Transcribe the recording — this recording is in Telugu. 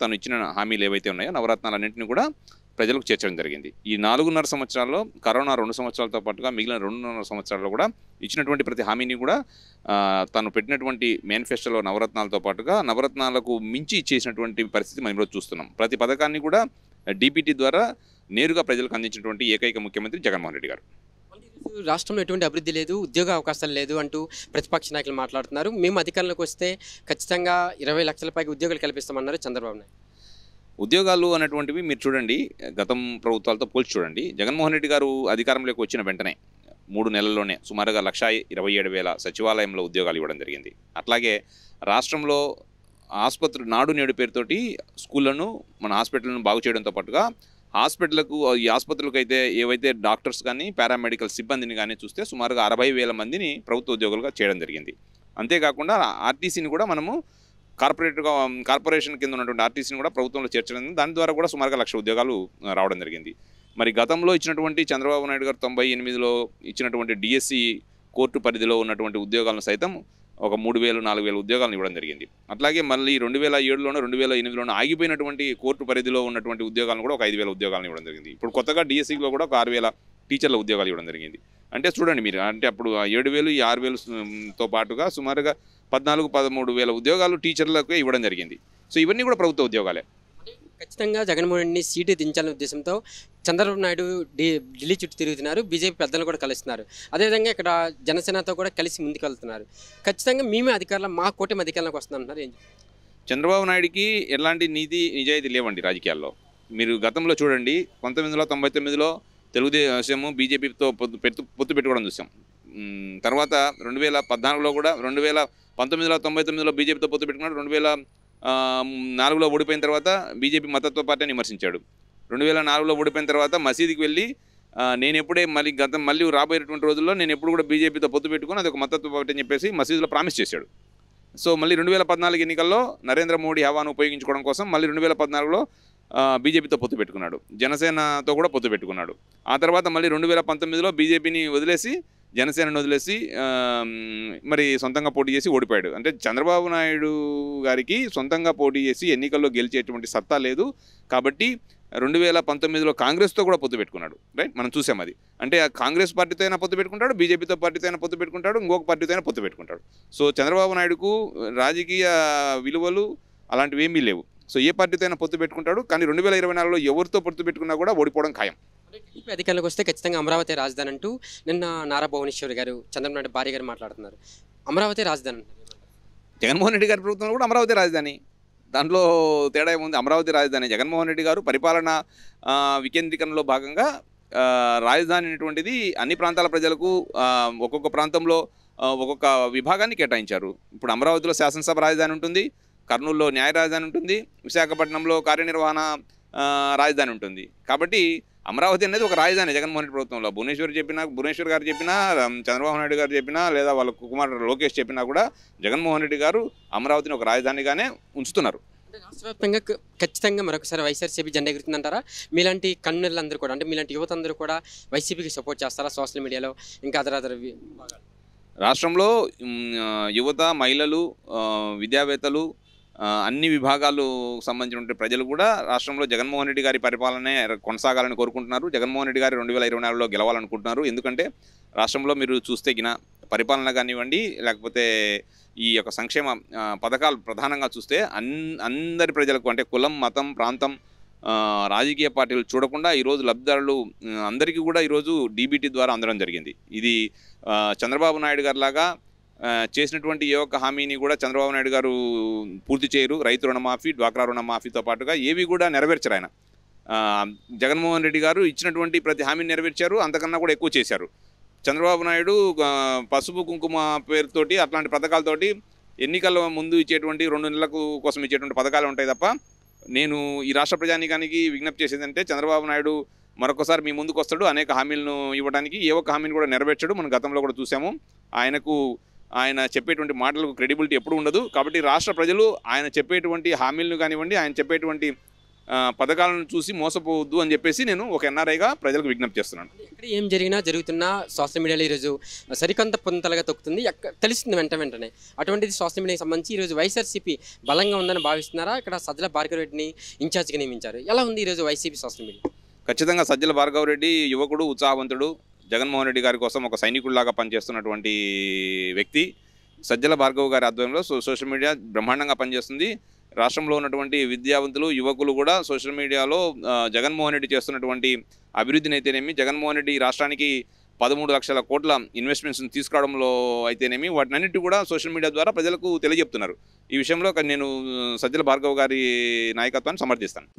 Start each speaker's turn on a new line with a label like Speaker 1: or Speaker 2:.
Speaker 1: తను ఇచ్చిన హామీలు ఏవైతే ఉన్నాయో నవరత్నాలన్నింటినీ కూడా ప్రజలకు చేర్చడం జరిగింది. ఈ 4.5 సంవత్సరాల్లో కరోనా 2 సంవత్సరాలతో పాటుగా మిగిలిన 2.5 సంవత్సరాల్లో కూడా ఇచ్చినటువంటి ప్రతి హామీని కూడా తను పెట్టినటువంటి మేనిఫెస్టోలో నవరత్నాలతో పాటుగా నవరత్నాలకు మించి చేసినటువంటి పరిస్థితి మనం ఈరోజు చూస్తున్నాం. ప్రతి పథకాన్ని కూడా డీబీటీ ద్వారా నేరుగా ప్రజలకు అందించినటువంటి ఏకైక ముఖ్యమంత్రి జగన్మోహన్ రెడ్డి గారు.
Speaker 2: రాష్ట్రంలో ఎటువంటి అభివృద్ధి లేదు, ఉద్యోగ అవకాశాలు లేదు అంటూ ప్రతిపక్ష నాయకులు మాట్లాడుతున్నారు. మేము అధికారంలోకి వస్తే ఖచ్చితంగా 20 లక్షల పైకి ఉద్యోగాలు కల్పిస్తామన్నారు చంద్రబాబు నాయుడు.
Speaker 1: ఉద్యోగాలు అనేటువంటివి మీరు చూడండి, గతం ప్రభుత్వాలతో పోల్చి చూడండి. జగన్మోహన్ రెడ్డి గారు అధికారంలోకి వచ్చిన వెంటనే 3 నెలల్లోనే సుమారుగా 1,27,000 సచివాలయంలో ఉద్యోగాలు ఇవ్వడం జరిగింది. అట్లాగే రాష్ట్రంలో ఆసుపత్రి నాడు నేడు పేరుతోటి స్కూళ్లను మన హాస్పిటల్ను బాగు చేయడంతో పాటుగా హాస్పిటల్కు ఈ ఆసుపత్రులకు అయితే ఏవైతే డాక్టర్స్ కానీ పారామెడికల్ సిబ్బందిని కానీ చూస్తే సుమారుగా 60,000 మందిని ప్రభుత్వ ఉద్యోగులుగా చేయడం జరిగింది. అంతేకాకుండా ఆర్టీసీని కూడా మనము కార్పొరేషన్ కింద ఉన్నటువంటి ఆర్టీసీని కూడా ప్రభుత్వంలో చేర్చడం, దాని ద్వారా కూడా సుమారుగా 1,00,000 ఉద్యోగాలు రావడం జరిగింది. మరి గతంలో ఇచ్చినటువంటి చంద్రబాబు నాయుడు గారు 98లో ఇచ్చినటువంటి డిఎస్సి కోర్టు పరిధిలో ఉన్నటువంటి ఉద్యోగాలను సైతం ఒక 3,000-4,000 ఉద్యోగాలను ఇవ్వడం జరిగింది. అట్లాగే మళ్ళీ 2007లోనో 2008లోనో ఆగిపోయినటువంటి కోర్టు పరిధిలో ఉన్నటువంటి ఉద్యోగాలను కూడా ఒక 5,000 ఉద్యోగాలను ఇవ్వడం జరిగింది. ఇప్పుడు కొత్తగా డిఎస్సిలో కూడా ఒక 6,000 టీచర్ల ఉద్యోగాలు ఇవ్వడం జరిగింది. అంటే చూడండి మీరు, అంటే అప్పుడు 7,000 ఈ 6,000తో పాటుగా సుమారుగా 14,000-13,000 ఉద్యోగాలు టీచర్లకు ఇవ్వడం జరిగింది. సో ఇవన్నీ కూడా ప్రభుత్వ ఉద్యోగాలే.
Speaker 2: ఖచ్చితంగా జగన్మోహన్ రెడ్డిని సీటు దించాలనే ఉద్దేశంతో చంద్రబాబు నాయుడు ఢిల్లీ చుట్టూ తిరుగుతున్నారు, బీజేపీ పెద్దలు కూడా కలుస్తున్నారు. అదేవిధంగా ఇక్కడ జనసేనతో కూడా కలిసి ముందుకు వెళ్తున్నారు. ఖచ్చితంగా మేమే అధికారంలో మా కూటమి అధికారంలోకి వస్తుందంటున్నారు. ఏం
Speaker 1: చంద్రబాబు నాయుడికి ఎలాంటి నిజాయితీ లేవండి రాజకీయాల్లో. మీరు గతంలో చూడండి, 1999లో తెలుగుదేశము బీజేపీతో పొత్తు పెట్టుకోవడం చూసాం. తర్వాత 2014లో కూడా 1999లో బీజేపీతో పొత్తు పెట్టుకున్నాడు. 2004లో ఓడిపోయిన తర్వాత బీజేపీ మతత్వ పార్టీని విమర్శించాడు. 2004లో ఓడిపోయిన తర్వాత మసీదుకి వెళ్ళి మళ్ళీ రాబోయేటువంటి రోజుల్లో నేను ఎప్పుడు కూడా బీజేపీతో పొత్తు పెట్టుకుని అది ఒక మతత్వ పార్టీ అని చెప్పేసి మసీదులో ప్రామిస్ చేశాడు. సో మళ్ళీ 2014 ఎన్నికల్లో నరేంద్ర మోడీ హవాను ఉపయోగించుకోవడం కోసం మళ్ళీ 2014లో బీజేపీతో పొత్తు పెట్టుకున్నాడు. జనసేనతో కూడా పొత్తు పెట్టుకున్నాడు. ఆ తర్వాత మళ్ళీ 2019లో బీజేపీని వదిలేసి జనసేనను వదిలేసి మరి సొంతంగా పోటీ చేసి ఓడిపోయాడు. అంటే చంద్రబాబు నాయుడు గారికి సొంతంగా పోటీ చేసి ఎన్నికల్లో గెలిచేటువంటి సత్తా లేదు. కాబట్టి 2019లో కాంగ్రెస్తో కూడా పొత్తు పెట్టుకున్నాడు. రైట్, మనం చూసాం అది. అంటే ఆ కాంగ్రెస్ పార్టీతో అయినా పొత్తు పెట్టుకుంటాడు, బీజేపీతో పార్టీతో అయినా పొత్తు పెట్టుకుంటాడు, ఇంకొక పార్టీతో అయినా పొత్తు పెట్టుకుంటాడు. సో చంద్రబాబు నాయుడుకు రాజకీయ విలువలు అలాంటివి ఏమీ లేవు. సో ఏ పార్టీతో అయినా పొత్తు పెట్టుకుంటాడు. కానీ 2024లో ఎవరితో పొత్తు పెట్టుకున్నా కూడా ఓడిపోవడం ఖాయం.
Speaker 2: టీడీపీ అధికారంలోకి వస్తే ఖచ్చితంగా అమరావతి రాజధాని అంటూ నిన్న నారా భువనేశ్వర్ గారు చంద్రబాబు నాయుడు భార్య గారు మాట్లాడుతున్నారు. అమరావతి రాజధాని అంటారు.
Speaker 1: జగన్మోహన్ రెడ్డి గారి ప్రభుత్వంలో కూడా అమరావతి రాజధాని, దాంట్లో తేడా ఏముంది? అమరావతి రాజధాని. జగన్మోహన్ రెడ్డి గారు పరిపాలన వికేంద్రీకరణలో భాగంగా రాజధాని అనేటువంటిది అన్ని ప్రాంతాల ప్రజలకు ఒక్కొక్క ప్రాంతంలో ఒక్కొక్క విభాగాన్ని కేటాయించారు. ఇప్పుడు అమరావతిలో శాసనసభ రాజధాని ఉంటుంది, కర్నూలులో న్యాయ రాజధాని ఉంటుంది, విశాఖపట్నంలో కార్యనిర్వహణ రాజధాని ఉంటుంది. కాబట్టి అమరావతి అనేది ఒక రాజధాని జగన్మోహన్ రెడ్డి ప్రభుత్వంలో. భువనేశ్వర్ గారు చెప్పినా, చంద్రబాబు నాయుడు గారు చెప్పినా, లేదా వాళ్ళ కుమారుడు లోకేష్ చెప్పినా కూడా జగన్మోహన్ రెడ్డి గారు అమరావతిని ఒక రాజధానిగానే ఉంచుతున్నారు.
Speaker 2: అంటే రాష్ట్ర వ్యాప్తంగా ఖచ్చితంగా మరొకసారి వైఎస్ఆర్సీపీ జెండా ఎగురుతుందంటారా? మీలాంటి కన్నులందరూ కూడా, అంటే మీలాంటి యువత అందరూ కూడా వైసీపీకి సపోర్ట్ చేస్తారా సోషల్ మీడియాలో ఇంకా అదర్
Speaker 1: రాష్ట్రంలో యువత, మహిళలు, విద్యావేత్తలు, అన్ని విభాగాలు సంబంధించిన ప్రజలు కూడా రాష్ట్రంలో జగన్మోహన్ రెడ్డి గారి పరిపాలనే కొనసాగాలని కోరుకుంటున్నారు. జగన్మోహన్ రెడ్డి గారు 2024లో గెలవాలనుకుంటున్నారు. ఎందుకంటే రాష్ట్రంలో మీరు చూస్తే పరిపాలన కానివ్వండి, లేకపోతే ఈ యొక్క సంక్షేమ పథకాలు ప్రధానంగా చూస్తే అందరి ప్రజలకు, అంటే కులం, మతం, ప్రాంతం, రాజకీయ పార్టీలు చూడకుండా ఈరోజు లబ్ధిదారులు అందరికీ కూడా ఈరోజు డీబీటీ ద్వారా అందడం జరిగింది. ఇది చంద్రబాబు నాయుడు గారి లాగా చేసినటువంటి ఏ ఒక్క హామీని కూడా చంద్రబాబు నాయుడు గారు పూర్తి చేయరు. రైతు రుణమాఫీ, డ్వాక్రా రుణమాఫీతో పాటుగా ఏవి కూడా నెరవేర్చరు ఆయన. జగన్మోహన్ రెడ్డి గారు ఇచ్చినటువంటి ప్రతి హామీని నెరవేర్చారు, అంతకన్నా కూడా ఎక్కువ చేశారు. చంద్రబాబు నాయుడు పసుపు కుంకుమ పేరుతోటి అట్లాంటి పథకాలతోటి ఎన్నికల ముందు ఇచ్చేటువంటి 2 నెలలకు కోసం ఇచ్చేటువంటి పథకాలు ఉంటాయి తప్ప, నేను ఈ రాష్ట్ర ప్రజానీకానికి విజ్ఞప్తి చేసేదంటే చంద్రబాబు నాయుడు మరొకసారి మీ ముందుకు వస్తాడు, అనేక హామీలను ఇవ్వడానికి ఏ ఒక్క హామీని కూడా నెరవేర్చాడు. మనం గతంలో కూడా చూసాము. ఆయన చెప్పేటువంటి మాటలకు క్రెడిబిలిటీ ఎప్పుడు ఉండదు. కాబట్టి రాష్ట్ర ప్రజలు ఆయన చెప్పేటువంటి హామీలను కానివ్వండి, ఆయన చెప్పేటువంటి పథకాలను చూసి మోసపోవద్దు అని చెప్పేసి నేను ఒక ఎన్ఆర్ఐగా ప్రజలకు విజ్ఞప్తి చేస్తున్నాను.
Speaker 2: ఎక్కడ ఏం జరిగినా జరుగుతున్నా సోషల్ మీడియాలో ఈరోజు సరికొంత పొంతలుగా తొక్కుతుంది, తెలుస్తుంది వెంటనే. అటువంటిది సోషల్ మీడియాకి సంబంధించి ఈరోజు వైఎస్ఆర్సీపీ బలంగా ఉందని భావిస్తున్నారా? ఇక్కడ సజ్జల భార్గవరెడ్డిని ఇన్ఛార్జ్గా నియమించారు. ఎలా ఉంది ఈరోజు వైసీపీ సోషల్ మీడియా?
Speaker 1: ఖచ్చితంగా సజ్జల భార్గవరెడ్డి యువకుడు, ఉత్సాహవంతుడు, జగన్మోహన్ రెడ్డి గారి కోసం ఒక సైనికుడిలాగా పనిచేస్తున్నటువంటి వ్యక్తి. సజ్జల భార్గవ్ గారి ఆధ్వర్యంలో సోషల్ మీడియా బ్రహ్మాండంగా పనిచేస్తుంది. రాష్ట్రంలో ఉన్నటువంటి విద్యావంతులు, యువకులు కూడా సోషల్ మీడియాలో జగన్మోహన్ రెడ్డి చేస్తున్నటువంటి అభివృద్ధిని అయితేనేమి, జగన్మోహన్ రెడ్డి ఈ రాష్ట్రానికి 13 లక్షల కోట్ల ఇన్వెస్ట్మెంట్స్ని తీసుకురావడంలో అయితేనేమి, వాటినన్నిటి కూడా సోషల్ మీడియా ద్వారా ప్రజలకు తెలియజెప్తున్నారు. ఈ విషయంలో నేను సజ్జల భార్గవ్ గారి నాయకత్వాన్ని సమర్థిస్తాను.